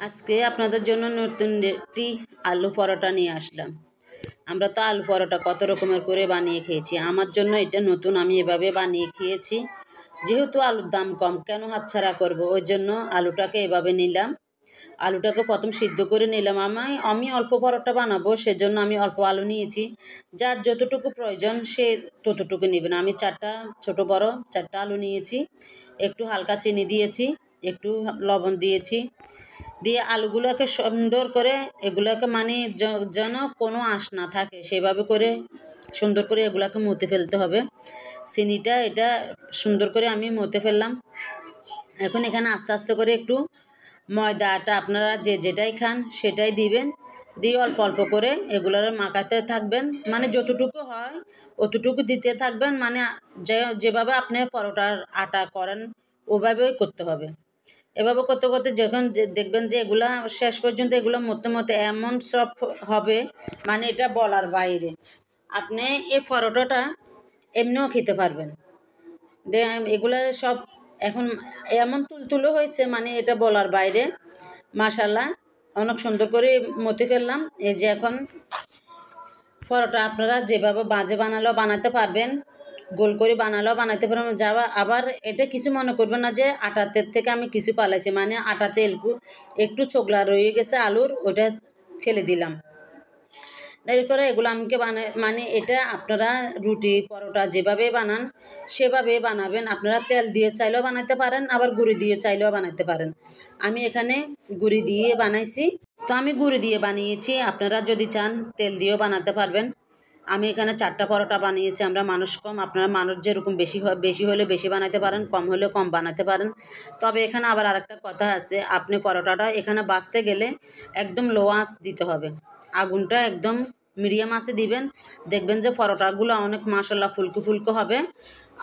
আজকে আপনাদের জন্য নতুন একটি আলু পরোটা নিয়ে আসলাম। আমরা তো আলু পরোটা কত রকমের করে বানিয়ে খেয়েছি। আমার জন্য এটা নতুন, আমি এভাবে বানিয়ে খেয়েছি। যেহেতু আলুর দাম কম, কেন হাতছাড়া করব, ওই জন্য আলুটাকে এভাবে নিলাম। আলুটাকে প্রথম সিদ্ধ করে নিলাম। আমি অল্প পরোটা বানাবো, সেজন্য আমি অল্প আলু নিয়েছি। যার যতটুকু প্রয়োজন সে ততটুকু নেবেন। আমি ছোট বড় চারটা আলু নিয়েছি। একটু হালকা চিনি দিয়েছি, একটু লবণ দিয়েছি। দিয়ে আলুগুলোকে সুন্দর করে এগুলোকে যেন কোনো আঁশ না থাকে সেভাবে করে সুন্দর করে এগুলোকে মথে ফেলতে হবে। চিনিটা এটা সুন্দর করে আমি মথে ফেললাম। এখন এখানে আস্তে আস্তে করে একটু ময়দা আটা আপনারা যেটাই খান সেটাই দিবেন। দিয়ে অল্প অল্প করে এগুলোর মাখাতে থাকবেন, মানে যতটুকু হয় অতটুকু দিতে থাকবেন। মানে যেভাবে আপনি পরোটার আটা করেন ওভাবেই করতে হবে। এভাবে করতে করতে যখন দেখবেন যে এগুলা শেষ পর্যন্ত এগুলো মধ্যে মধ্যে এমন সফট হবে, মানে এটা বলার বাইরে। আপনি এই পরোটাটা এমনিও খেতে পারবেন। এগুলা সব এখন এমন তুলতুলো হয়েছে, মানে এটা বলার বাইরে। মাশাল্লাহ, অনেক সুন্দর করে মতে ফেললাম। এই যে এখন পরোটা আপনারা যেভাবে বাজে বানালেও বানাতে পারবেন, গোল করে বানালেও বানাতে পারবেন। আবার এটা কিছু মনে করবেন না যে আটাতের থেকে আমি কিছু পালাইছি, মানে আটাতে একটু ছোকলা রয়ে গেছে আলুর, ওটা ফেলে দিলাম। এরপরে এগুলো আমাকে মানে এটা আপনারা রুটি পরোটা যেভাবে বানান সেভাবে বানাবেন। আপনারা তেল দিয়ে চাইলেও বানাতে পারেন, আবার গুঁড়ি দিয়ে চাইলেও বানাতে পারেন। আমি এখানে গুঁড়ি দিয়ে বানাইছি, তো আমি গুঁড়ি দিয়ে বানিয়েছি। আপনারা যদি চান তেল দিয়েও বানাতে পারবেন। আমি এখানে 4টা পরোটা বানিয়েছি। আমরা মানুষ কম, আপনারা মানুষ যেরকম বেশি হলে বেশি বানাতে পারেন, কম হলে কম বানাতে পারেন। তবে এখানে আবার আরেকটা কথা আছে, আপনি পরোটাটা এখানে বাছতে গেলে একদম লো আঁচ দিতে হবে। আগুনটা একদম মিডিয়াম আঁচে দিবেন। দেখবেন যে পরোটাগুলো অনেক মাশাল্লাহ ফুলকো ফুলকো হবে।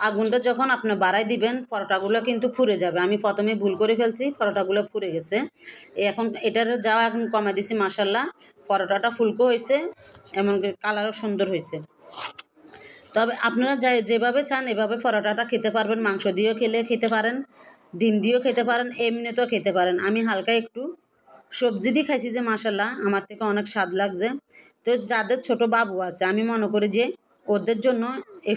আগুনটা যখন আপনি বাড়াই দিবেন পরোটাগুলো কিন্তু পুড়ে যাবে। আমি প্রথমে ভুল করে ফেলছি, পরোটাগুলো পুড়ে গেছে। এখন এটার যাওয়া এখন কমে দিছি। মাশাল্লাহ, পরোটাটা ফুলকো হয়েছে, এমনকি কালারও সুন্দর হয়েছে। তবে আপনারা যেভাবে চান এভাবে পরোটাটা খেতে পারবেন। মাংস দিয়েও খেতে পারেন, ডিম দিয়েও খেতে পারেন, এমনিতেও খেতে পারেন। আমি হালকা একটু সবজি দিয়ে খাইছি, যে মাশাল্লাহ আমার থেকে অনেক স্বাদ লাগছে। তো যাদের ছোট বাবু আছে, আমি মনে করি যে ওদের জন্য এই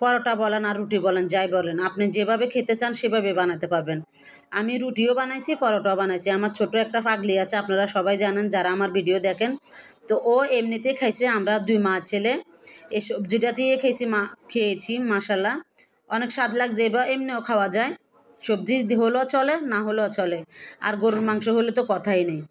পরোটা বলেন আর রুটি বলেন যাই বলেন, আপনি যেভাবে খেতে চান সেভাবে বানাতে পারবেন। আমি রুটিও বানাইছি, পরোটাও বানাইছি। আমার ছোট একটা পাগলি আছে, আপনারা সবাই জানেন যারা আমার ভিডিও দেখেন। তো ও এমনিতেই খাইছে। আমরা 2 মা ছেলে এই সবজিটা দিয়ে খেয়েছি। মাশাল্লাহ, অনেক স্বাদ লাগছে। এবার এমনিও খাওয়া যায়, সবজি হলেও চলে, না হলেও চলে। আর গরুর মাংস হলে তো কথাই নেই।